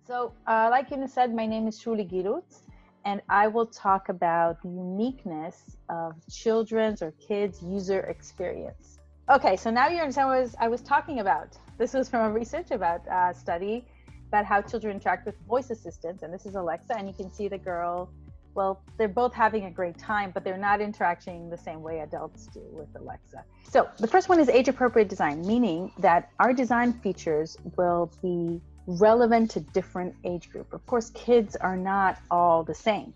So, like you said, my name is Shuli Gilutz, and I will talk about the uniqueness of children's or kids' user experience. Okay, so now you understand what I was talking about. This was from a research about study about how children interact with voice assistants, and this is Alexa, and you can see the girl. Well, they're both having a great time, but they're not interacting the same way adults do with Alexa. So the first one is age-appropriate design, meaning that our design features will be relevant to different age group. Of course, kids are not all the same.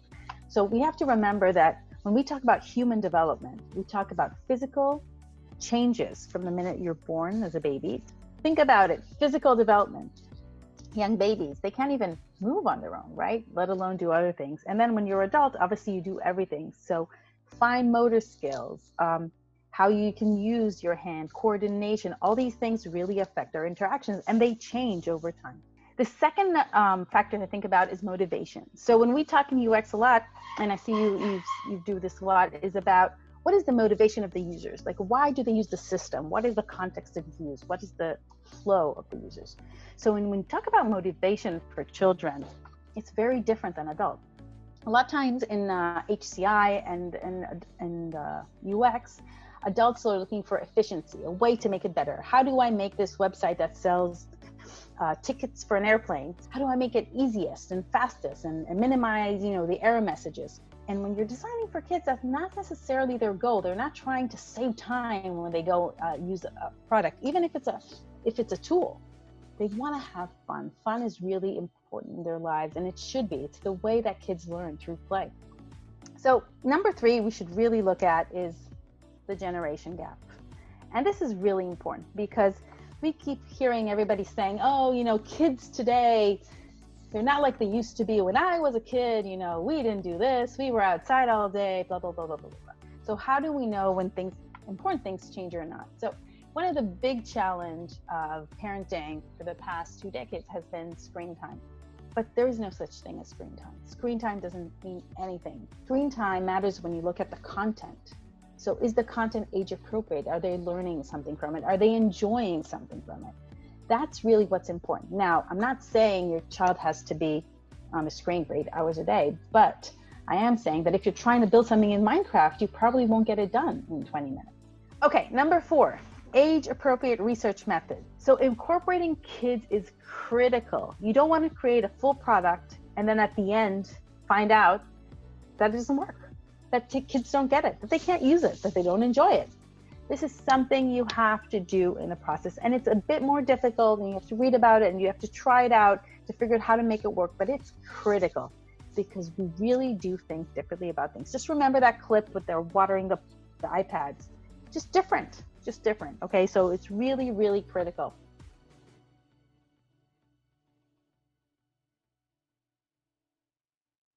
So we have to remember that when we talk about human development, we talk about physical changes from the minute you're born as a baby. Think about it, physical development. Young babies, they can't even move on their own, right? Let alone do other things. And then when you're adult, obviously you do everything. So fine motor skills, how you can use your hand, coordination, all these things really affect our interactions, and they change over time. The second factor to think about is motivation. So when we talk in UX a lot, and I see you do this a lot, is about what is the motivation of the users? Like, why do they use the system? What is the context of use? What is the flow of the users? So when we talk about motivation for children, it's very different than adults. A lot of times in HCI and UX, adults are looking for efficiency, a way to make it better. How do I make this website that sells tickets for an airplane? How do I make it easiest and fastest and minimize, the error messages? And when you're designing for kids, that's not necessarily their goal. They're not trying to save time when they go use a product, even if it's a tool. They want to have fun. Fun is really important in their lives, and it should be. It's the way that kids learn, through play. So number 3 we should really look at is the generation gap. And this is really important because we keep hearing everybody saying, kids today, they're not like they used to be. When I was a kid, we didn't do this. We were outside all day, blah, blah, blah, blah, blah, blah. So how do we know when important things change or not? So one of the big challenge of parenting for the past 2 decades has been screen time. But there is no such thing as screen time. Screen time doesn't mean anything. Screen time matters when you look at the content. So is the content age appropriate? Are they learning something from it? Are they enjoying something from it? That's really what's important. Now, I'm not saying your child has to be on the screen for 8 hours a day, but I am saying that if you're trying to build something in Minecraft, you probably won't get it done in 20 minutes. Okay, number 4, age-appropriate research method. So incorporating kids is critical. You don't want to create a full product and then at the end find out that it doesn't work, that kids don't get it, that they can't use it, that they don't enjoy it. This is something you have to do in the process, and it's a bit more difficult, and you have to read about it and you have to try it out to figure out how to make it work, but it's critical because we really do think differently about things. Just remember that clip with their watering the iPads. Just different, okay? So it's really, really critical.